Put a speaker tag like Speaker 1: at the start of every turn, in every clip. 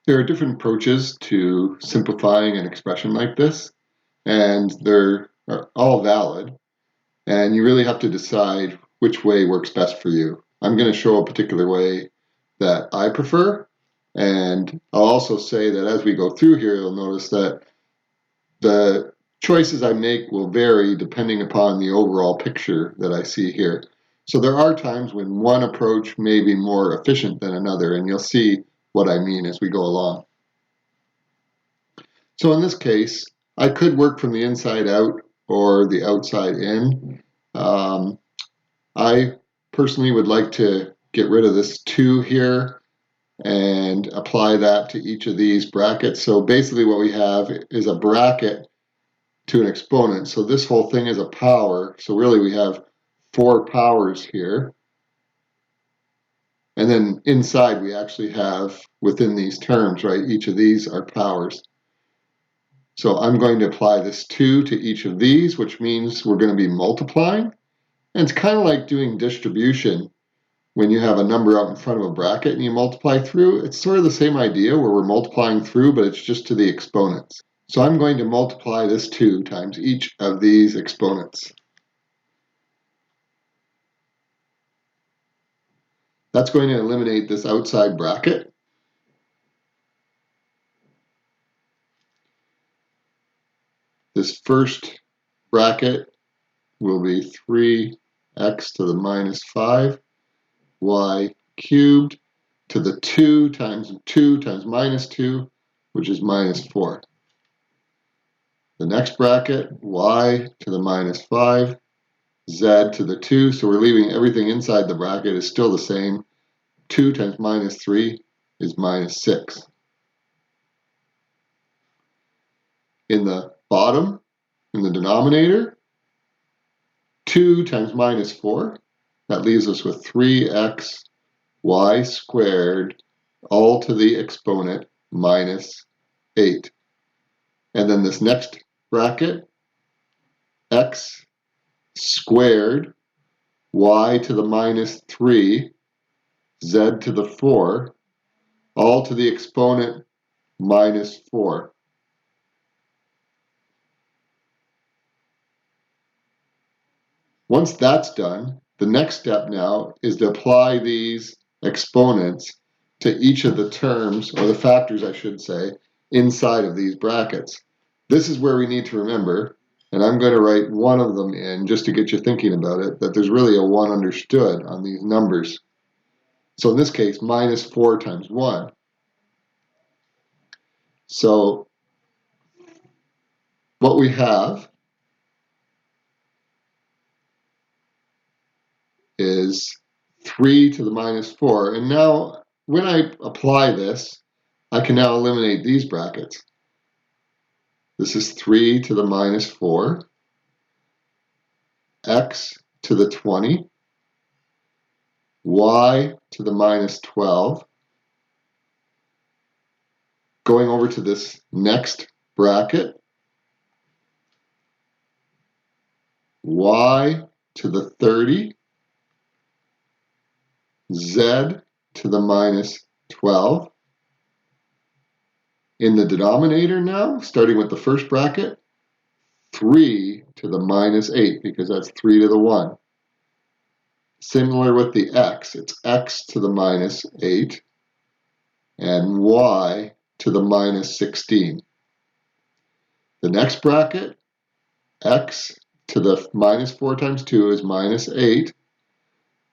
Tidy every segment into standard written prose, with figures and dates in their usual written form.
Speaker 1: There are different approaches to simplifying an expression like this, and they're all valid, and you really have to decide which way works best for you. I'm going to show a particular way that I prefer, and I'll also say that as we go through here, you'll notice that the choices I make will vary depending upon the overall picture that I see here. So there are times when one approach may be more efficient than another, and you'll see what I mean as we go along. So in this case, I could work from the inside out or the outside in. I personally would like to get rid of this 2 here and apply that to each of these brackets. So basically what we have is a bracket to an exponent. So this whole thing is a power. So really we have 4 powers here. And then inside we actually have, within these terms, right, each of these are powers. So I'm going to apply this 2 to each of these, which means we're going to be multiplying. And it's kind of like doing distribution when you have a number out in front of a bracket and you multiply through. It's sort of the same idea where we're multiplying through, but it's just to the exponents. So I'm going to multiply this 2 times each of these exponents. That's going to eliminate this outside bracket. This first bracket will be 3x to the minus 5, y cubed to the 2 times minus 2, which is minus 4. The next bracket, y to the minus 5, z to the 2, so we're leaving everything inside the bracket is still the same. 2 times minus 3 is minus 6. In the bottom, in the denominator, 2 times minus 4, that leaves us with 3x y squared, all to the exponent, minus 8. And then this next bracket, x squared, y to the minus 3, z to the 4, all to the exponent, minus 4. Once that's done, the next step now is to apply these exponents to each of the terms, or the factors I should say, inside of these brackets. This is where we need to remember, and I'm going to write one of them in just to get you thinking about it, that there's really a 1 understood on these numbers. So in this case, minus 4 times 1. So what we have is 3 to the minus 4. And now when I apply this, I can now eliminate these brackets. This is 3 to the minus 4, x to the 20, y to the minus 12. Going over to this next bracket, y to the 30, z to the minus 12. In the denominator now, starting with the first bracket, 3 to the minus 8, because that's 3 to the 1. Similar with the x, it's x to the minus 8, and y to the minus 16. The next bracket, x to the minus 4 times 2 is minus 8,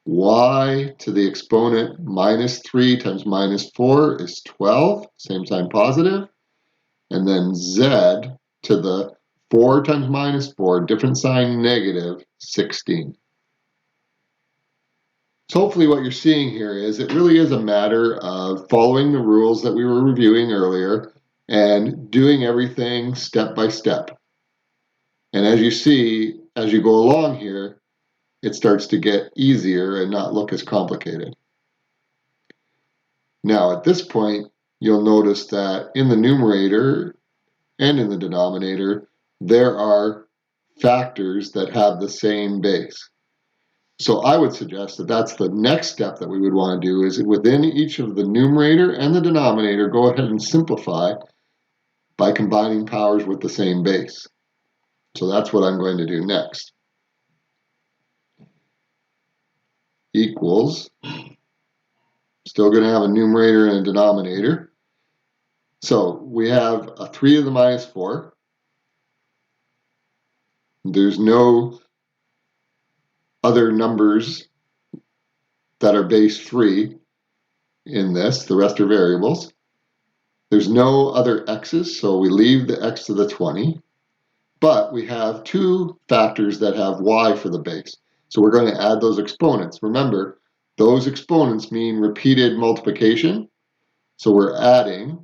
Speaker 1: y to the exponent minus 3 times minus 4 is 12, same sign positive, and then z to the 4 times minus 4, different sign negative, 16. So hopefully what you're seeing here is it really is a matter of following the rules that we were reviewing earlier and doing everything step by step. And as you see, as you go along here, it starts to get easier and not look as complicated. Now at this point, you'll notice that in the numerator and in the denominator, there are factors that have the same base. So I would suggest that that's the next step that we would want to do, is within each of the numerator and the denominator, go ahead and simplify by combining powers with the same base. So that's what I'm going to do next. Equals, still going to have a numerator and a denominator. So we have a 3 to the minus 4. There's no other numbers that are base 3 in this. The rest are variables. There's no other x's, so we leave the x to the 20. But we have two factors that have y for the base. So we're going to add those exponents. Remember, those exponents mean repeated multiplication. So we're adding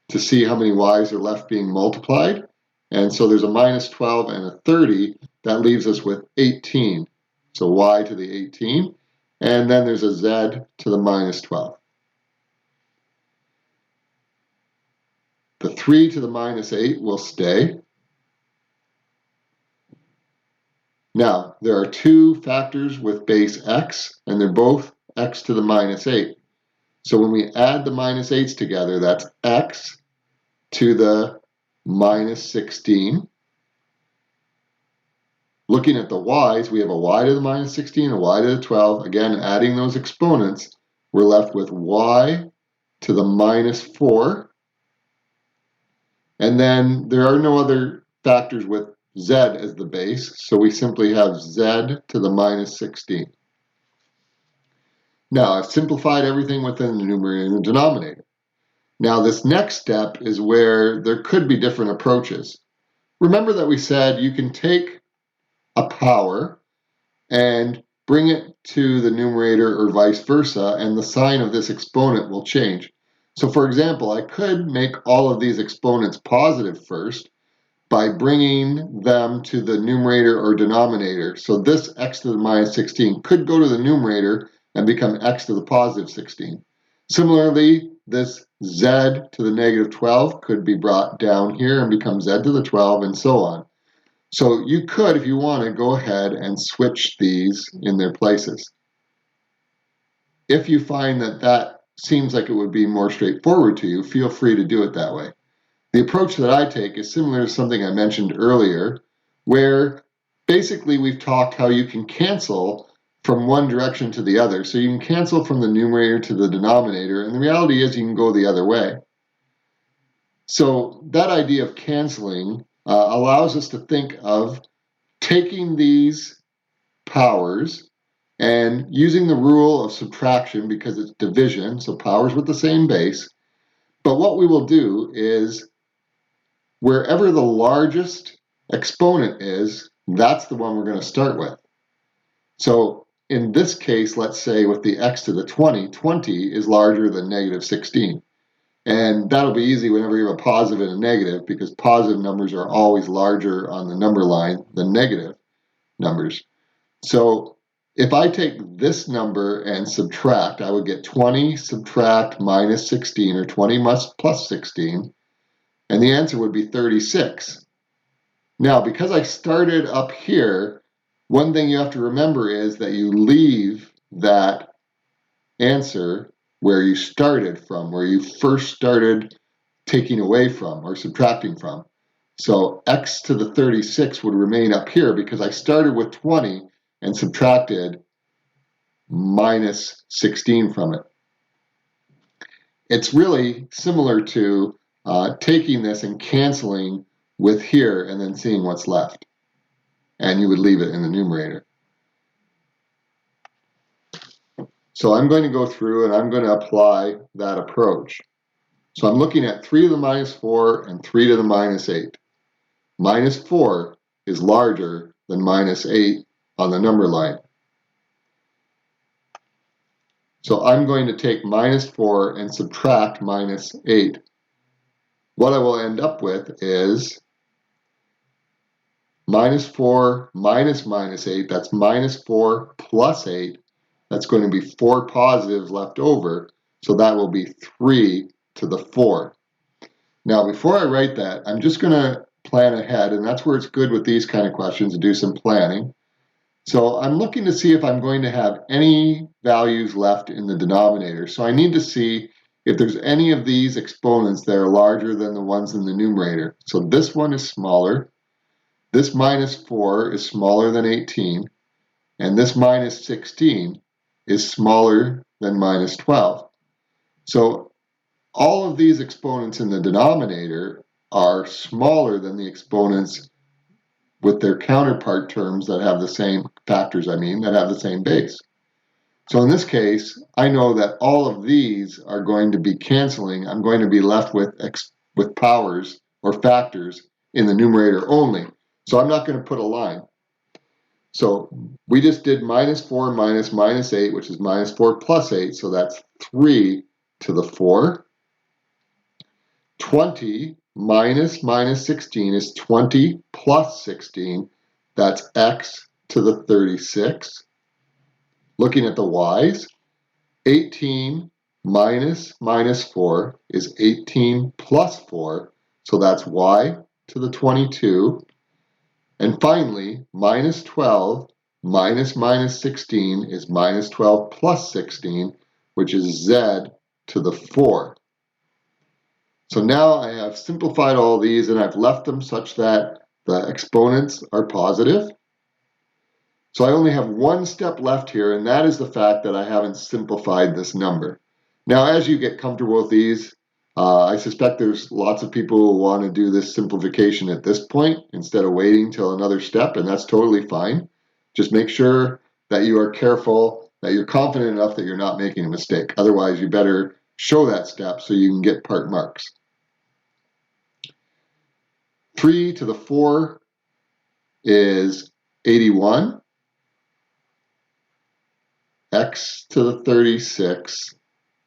Speaker 1: to see how many y's are left being multiplied. And so there's a minus 12 and a 30. That leaves us with 18. So y to the 18. And then there's a z to the minus 12. The 3 to the minus 8 will stay. Now, there are two factors with base x, and they're both x to the minus 8. So when we add the minus 8's together, that's x to the minus 16. Looking at the y's, we have a y to the minus 16, a y to the 12. Again, adding those exponents, we're left with y to the minus 4. And then there are no other factors with z as the base, so we simply have z to the minus 16. Now, I've simplified everything within the numerator and the denominator. Now, this next step is where there could be different approaches. Remember that we said you can take a power and bring it to the numerator or vice versa, and the sign of this exponent will change. So for example, I could make all of these exponents positive first by bringing them to the numerator or denominator. So this x to the minus 16 could go to the numerator and become x to the positive 16. Similarly, this z to the negative 12 could be brought down here and become z to the 12, and so on. So you could, if you want to, go ahead and switch these in their places. If you find that that seems like it would be more straightforward to you, feel free to do it that way. The approach that I take is similar to something I mentioned earlier, where basically we've talked how you can cancel from one direction to the other. So you can cancel from the numerator to the denominator, and the reality is you can go the other way. So that idea of canceling allows us to think of taking these powers and using the rule of subtraction because it's division, so powers with the same base. But what we will do is wherever the largest exponent is, that's the one we're going to start with. So in this case, let's say with the x to the 20, 20 is larger than negative 16. And that'll be easy whenever you have a positive and a negative, because positive numbers are always larger on the number line than negative numbers. So if I take this number and subtract, I would get 20 subtract minus 16, or 20 plus 16, and the answer would be 36. Now, because I started up here, one thing you have to remember is that you leave that answer where you started from, where you first started taking away from or subtracting from. So x to the 36 would remain up here because I started with 20 and subtracted minus 16 from it. It's really similar to taking this and canceling with here and then seeing what's left. And you would leave it in the numerator. So I'm going to go through and I'm going to apply that approach. So I'm looking at 3 to the minus 4 and 3 to the minus 8. Minus 4 is larger than minus 8 on the number line. So I'm going to take minus 4 and subtract minus 8. What I will end up with is minus 4 minus minus 8, that's minus 4 plus 8. That's going to be 4 positives left over, so that will be 3 to the 4. Now, before I write that, I'm just going to plan ahead, and that's where it's good with these kind of questions to do some planning. So I'm looking to see if I'm going to have any values left in the denominator. So I need to see if there's any of these exponents that are larger than the ones in the numerator. So this one is smaller. This minus 4 is smaller than 18. And this minus 16 is smaller than minus 12. So all of these exponents in the denominator are smaller than the exponents with their counterpart terms that have the same factors, that have the same base. So in this case, I know that all of these are going to be canceling. I'm going to be left with powers or factors in the numerator only. So I'm not going to put a line. So we just did minus 4 minus minus 8, which is minus 4 plus 8. So that's 3 to the 4. 20 minus minus 16 is 20 plus 16. That's x to the 36. Looking at the y's, 18 minus minus 4 is 18 plus 4. So that's y to the 22. And finally, minus 12 minus minus 16 is minus 12 plus 16, which is z to the 4. So now I have simplified all these and I've left them such that the exponents are positive. So I only have one step left here, and that is the fact that I haven't simplified this number. Now, as you get comfortable with these, I suspect there's lots of people who want to do this simplification at this point instead of waiting till another step, and that's totally fine. Just make sure that you are careful, that you're confident enough that you're not making a mistake. Otherwise, you better show that step so you can get part marks. 3 to the 4 is 81. X to the 36,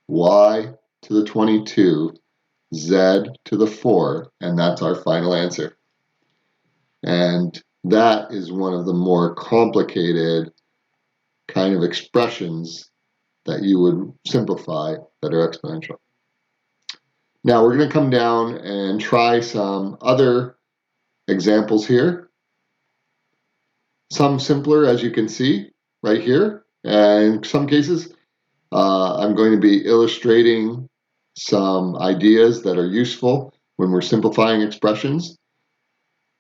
Speaker 1: y to the 22, z to the 4, and that's our final answer. And that is one of the more complicated kind of expressions that you would simplify that are exponential. Now we're going to come down and try some other examples here. Some simpler, as you can see right here. And in some cases, I'm going to be illustrating some ideas that are useful when we're simplifying expressions.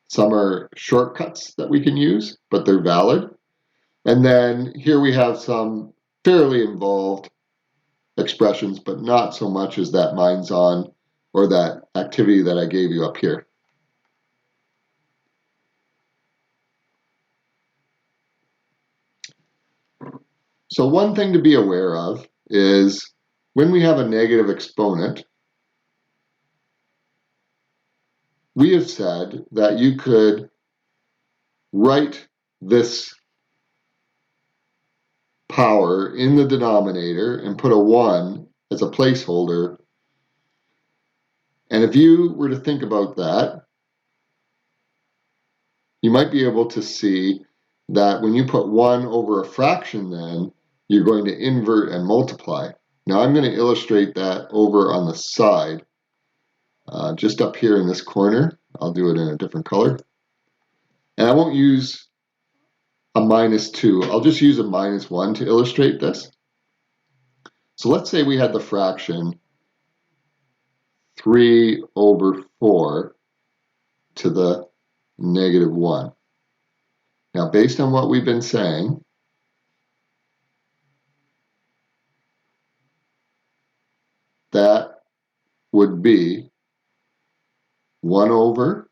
Speaker 1: Some are shortcuts that we can use, but they're valid. And then here we have some fairly involved expressions, but not so much as that minds on or that activity that I gave you up here. So one thing to be aware of is when we have a negative exponent, we have said that you could write this power in the denominator and put a 1 as a placeholder. And if you were to think about that, you might be able to see that when you put 1 over a fraction, then you're going to invert and multiply. Now I'm going to illustrate that over on the side, just up here in this corner. I'll do it in a different color. And I won't use a minus 2. I'll just use a minus 1 to illustrate this. So let's say we had the fraction 3 over 4 to the negative 1. Now, based on what we've been saying, that would be 1 over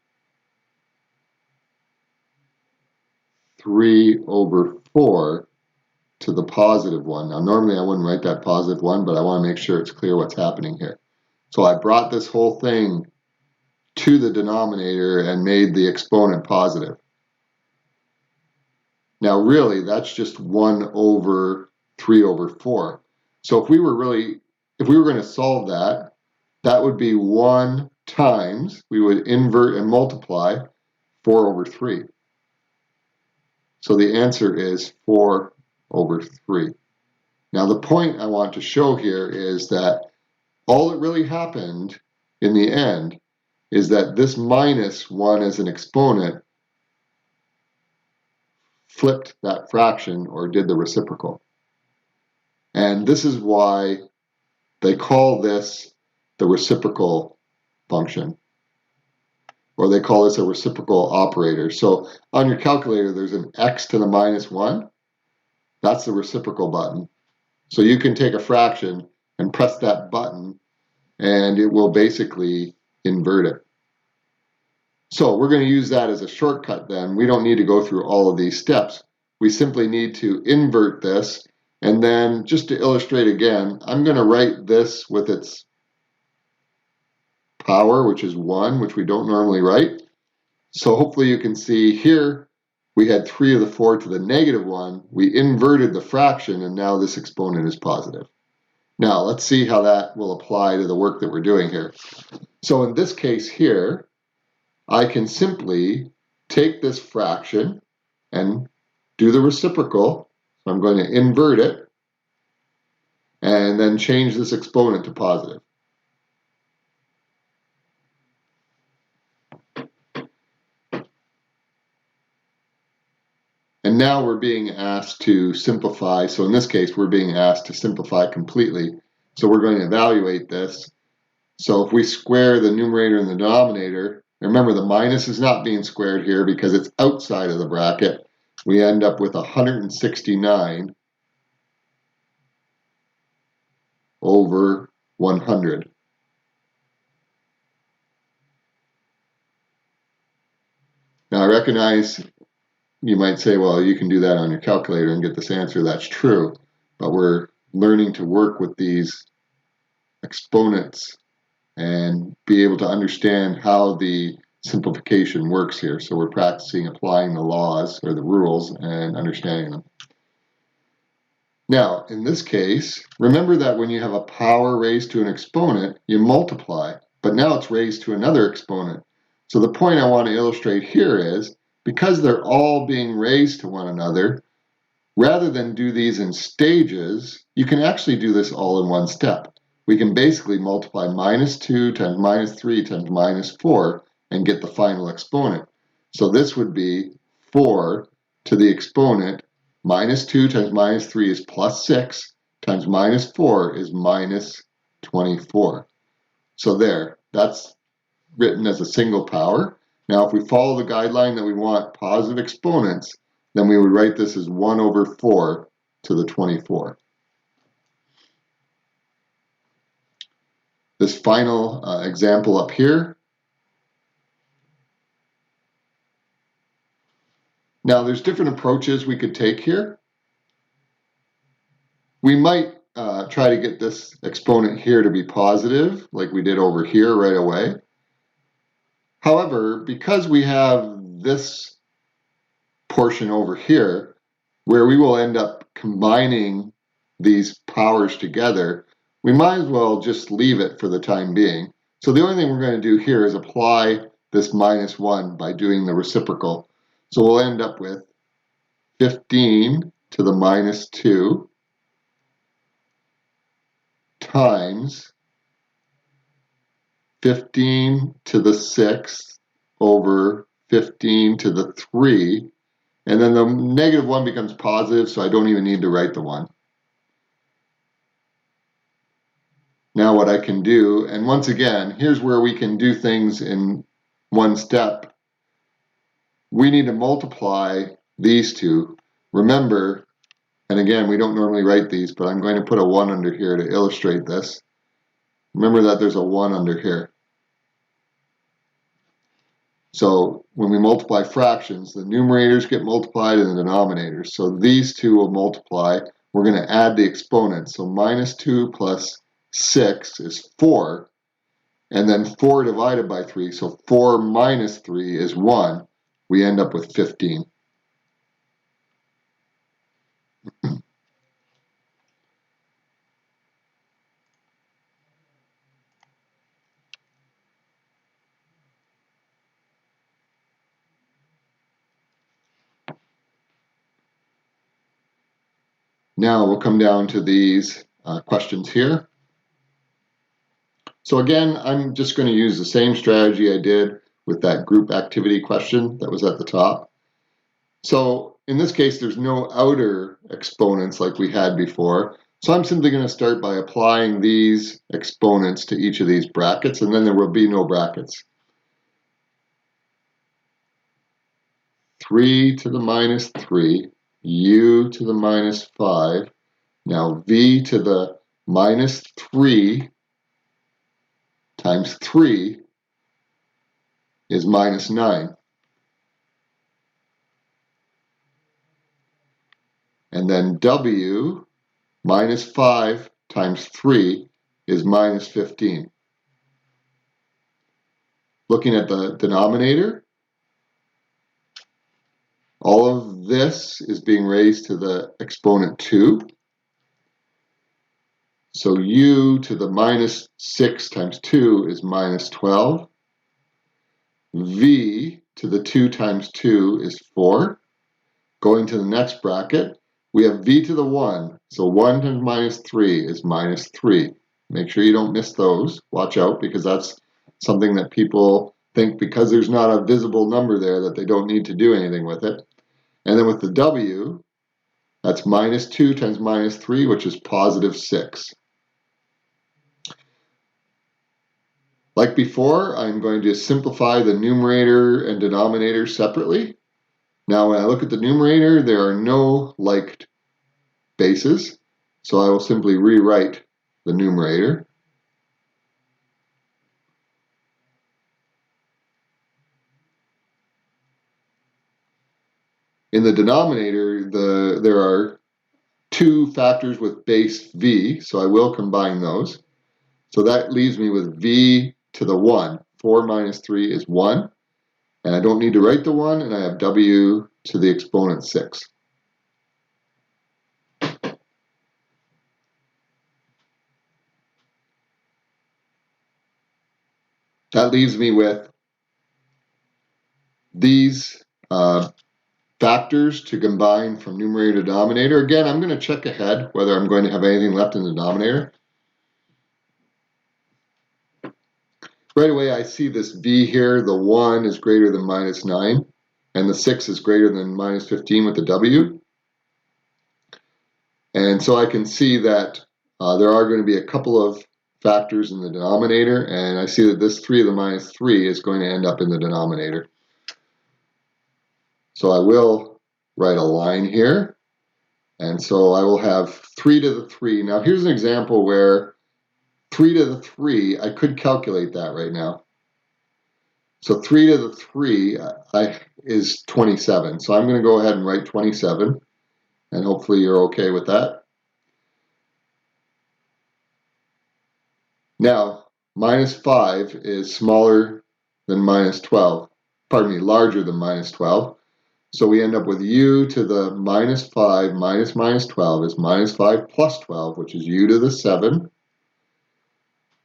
Speaker 1: 3 over 4 to the positive 1. Now, normally I wouldn't write that positive 1, but I want to make sure it's clear what's happening here. So I brought this whole thing to the denominator and made the exponent positive. Now, really, that's just 1 over 3 over 4. So if we were going to solve that, that would be 1 times, we would invert and multiply 4 over 3. So the answer is 4 over 3. Now the point I want to show here is that all that really happened in the end is that this minus 1 as an exponent flipped that fraction or did the reciprocal. And this is why they call this the reciprocal function, or they call this a reciprocal operator. So on your calculator, there's an x to the minus 1. That's the reciprocal button. So you can take a fraction and press that button, and it will basically invert it. So we're going to use that as a shortcut then. We don't need to go through all of these steps. We simply need to invert this, and then just to illustrate again, I'm going to write this with its power, which is 1, which we don't normally write. So hopefully you can see here, we had 3 to the 4 to the negative 1. We inverted the fraction, and now this exponent is positive. Now, let's see how that will apply to the work that we're doing here. So in this case here, I can simply take this fraction and do the reciprocal. So I'm going to invert it, and then change this exponent to positive. And now we're being asked to simplify. So in this case, we're being asked to simplify completely. So we're going to evaluate this. So if we square the numerator and the denominator, remember the minus is not being squared here because it's outside of the bracket. We end up with 169 over 100. Now I recognize you might say, well, you can do that on your calculator and get this answer. That's true, but we're learning to work with these exponents and be able to understand how the simplification works here. So we're practicing applying the laws or the rules and understanding them. Now, in this case, remember that when you have a power raised to an exponent, you multiply, but now it's raised to another exponent. So the point I want to illustrate here is, because they're all being raised to one another, rather than do these in stages, you can actually do this all in one step. We can basically multiply minus 2 times minus 3 times minus 4 and get the final exponent. So this would be 4 to the exponent. Minus 2 times minus 3 is plus 6 times minus 4 is minus 24. So there, that's written as a single power. Now, if we follow the guideline that we want positive exponents, then we would write this as 1 over 4 to the 24. This final example up here. Now, there's different approaches we could take here. We might try to get this exponent here to be positive, like we did over here right away. However, because we have this portion over here, where we will end up combining these powers together, we might as well just leave it for the time being. So the only thing we're going to do here is apply this minus 1 by doing the reciprocal. So we'll end up with 15 to the minus 2 times 15 to the 6th over 15 to the 3. And then the negative 1 becomes positive, so I don't even need to write the 1. Now what I can do, and once again, here's where we can do things in one step. We need to multiply these two. Remember, and again, we don't normally write these, but I'm going to put a 1 under here to illustrate this. Remember that there's a 1 under here. So when we multiply fractions, the numerators get multiplied and the denominators. So these two will multiply. We're going to add the exponents. So minus 2 plus 6 is 4. And then 4 divided by 3. So 4 minus 3 is 1. We end up with 15. Now we'll come down to these questions here. So again, I'm just going to use the same strategy I did with that group activity question that was at the top. So in this case, there's no outer exponents like we had before. So I'm simply going to start by applying these exponents to each of these brackets, and then there will be no brackets. 3 to the minus 3, u to the minus 5. Now v to the minus 3 times 3 is minus 9. And then w minus 5 times 3 is minus 15. Looking at the denominator, all of this is being raised to the exponent 2. So u to the minus 6 times 2 is minus 12. V to the 2 times 2 is 4. Going to the next bracket, we have v to the 1. So 1 times minus 3 is minus 3. Make sure you don't miss those. Watch out, because that's something that people think because there's not a visible number there that they don't need to do anything with it. And then with the w, that's minus 2 times minus 3, which is positive 6. Like before, I'm going to simplify the numerator and denominator separately. Now, when I look at the numerator, there are no like bases, so I will simply rewrite the numerator. In the denominator, there are 2 factors with base v, so I will combine those. So that leaves me with v to the 1. 4 minus 3 is 1. And I don't need to write the 1, and I have w to the exponent 6. That leaves me with these factors to combine from numerator to denominator. Again, I'm going to check ahead whether I'm going to have anything left in the denominator. Right away, I see this v here. The 1 is greater than minus 9, and the 6 is greater than minus 15 with the w. And so I can see that there are going to be a couple of factors in the denominator, and I see that this 3 to the minus 3 is going to end up in the denominator. So I will write a line here, and so I will have 3 to the 3. Now here's an example where 3 to the 3, I could calculate that right now. So 3 to the 3 is 27. So I'm going to go ahead and write 27, and hopefully you're okay with that. Now, minus 5 is smaller than minus 12. Pardon me, larger than minus 12. So we end up with u to the minus 5 minus minus 12 is minus 5 plus 12, which is u to the 7.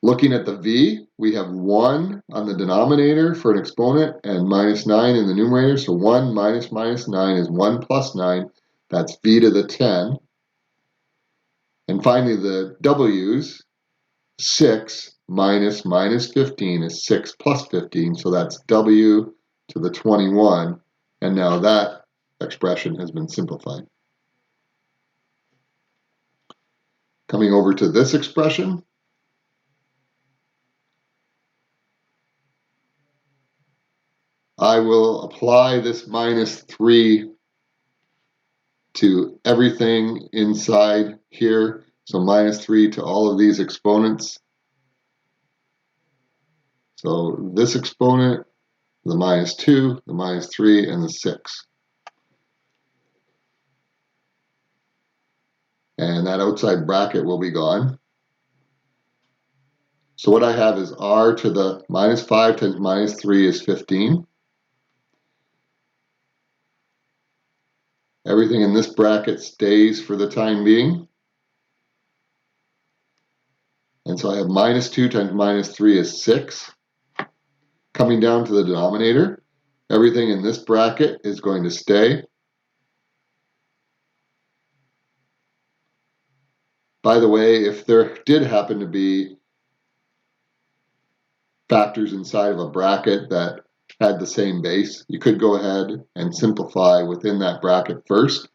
Speaker 1: Looking at the v, we have 1 on the denominator for an exponent and minus 9 in the numerator. So 1 minus minus 9 is 1 plus 9. That's v to the 10. And finally, the w's, 6 minus minus 15 is 6 plus 15. So that's w to the 21. And now that expression has been simplified. Coming over to this expression, I will apply this minus 3 to everything inside here. So minus 3 to all of these exponents. So this exponent, the minus 2, the minus 3, and the 6. And that outside bracket will be gone. So what I have is r to the minus 5 times minus 3 is 15. Everything in this bracket stays for the time being. And so I have minus 2 times minus 3 is 6. Coming down to the denominator, everything in this bracket is going to stay. By the way, if there did happen to be factors inside of a bracket that had the same base. You could go ahead and simplify within that bracket first.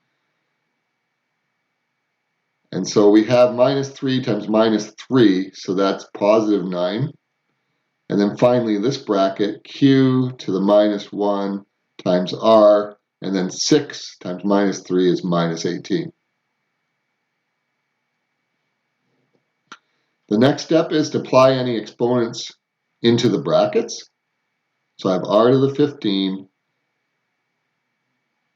Speaker 1: And so we have minus 3 times minus 3, so that's positive 9. And then finally this bracket, q to the minus 1 times r, and then 6 times minus 3 is minus 18. The next step is to apply any exponents into the brackets. So I have r to the 15.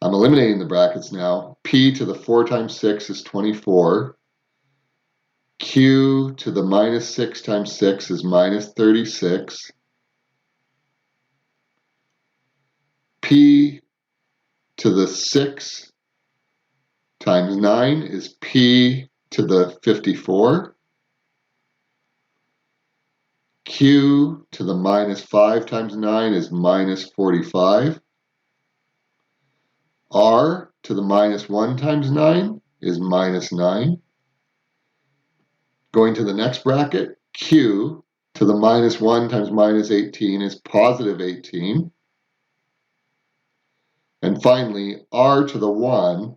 Speaker 1: I'm eliminating the brackets now. P to the 4 times 6 is 24. Q to the minus 6 times 6 is minus 36. P to the 6 times 9 is P to the 54. Q to the minus 5 times 9 is minus 45. R to the minus 1 times 9 is minus 9. Going to the next bracket, Q to the minus 1 times minus 18 is positive 18. And finally, R to the 1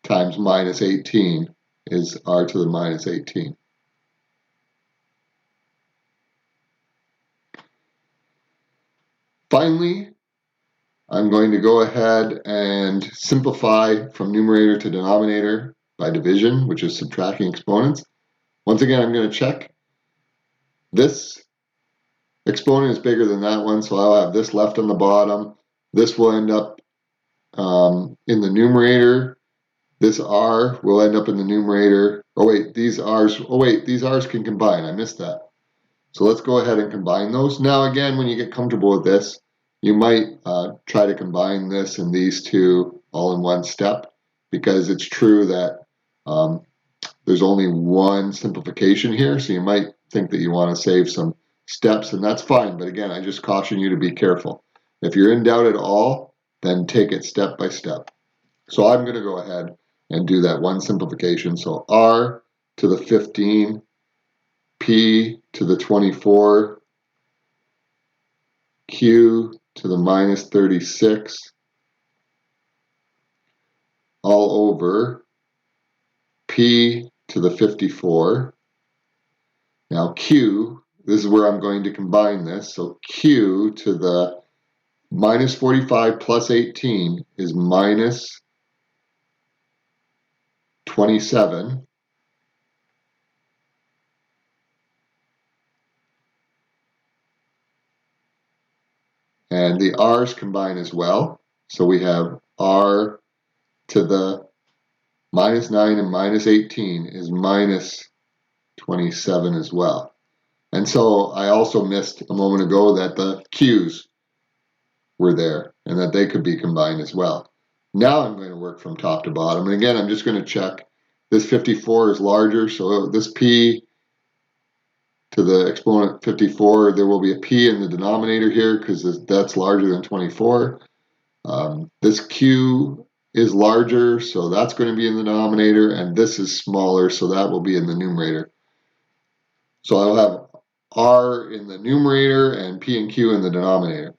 Speaker 1: times minus 18 is R to the minus 18. Finally, I'm going to go ahead and simplify from numerator to denominator by division, which is subtracting exponents. Once again, I'm going to check. This exponent is bigger than that one, so I'll have this left on the bottom. This will end up in the numerator. This r will end up in the numerator. Oh wait, these r's can combine. I missed that. So let's go ahead and combine those. Now again, when you get comfortable with this, you might try to combine this and these two all in one step, because it's true that there's only one simplification here, so you might think that you want to save some steps, and that's fine. But again, I just caution you to be careful. If you're in doubt at all, then take it step by step. So I'm going to go ahead and do that one simplification. So r to the 15, p to the 24, q to the minus 36, all over p to the 54. Now q, this is where I'm going to combine this. So q to the minus 45 plus 18 is minus 27. And the r's combine as well. So we have r to the minus 9 and minus 18 is minus 27 as well. And so I also missed a moment ago that the q's were there and that they could be combined as well. Now I'm going to work from top to bottom. And again, I'm just going to check. This 54 is larger, so this p to the exponent 54, there will be a p in the denominator here because that's larger than 24. This q is larger, so that's going to be in the denominator, and this is smaller, so that will be in the numerator. So I'll have r in the numerator and p and q in the denominator.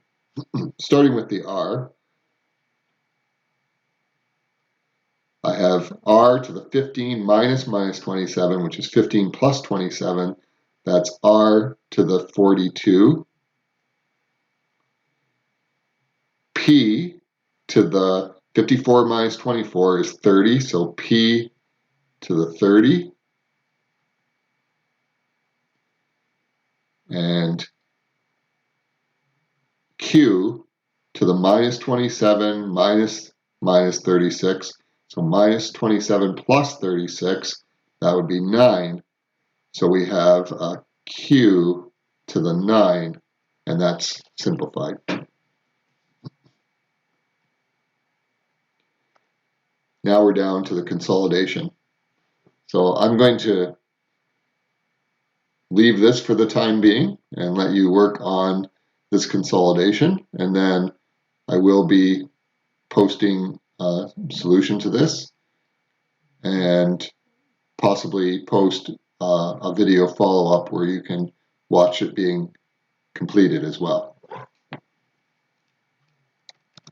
Speaker 1: Starting with the r, I have r to the 15 minus 27, which is 15 plus 27. That's r to the 42. P to the 54 minus 24 is 30, so p to the 30. And q to the minus 27 minus 36. So minus 27 plus 36, that would be 9. So we have q to the 9, and that's simplified. Now we're down to the consolidation. So I'm going to leave this for the time being and let you work on this consolidation, and then I will be posting a solution to this and possibly post a video follow-up where you can watch it being completed as well.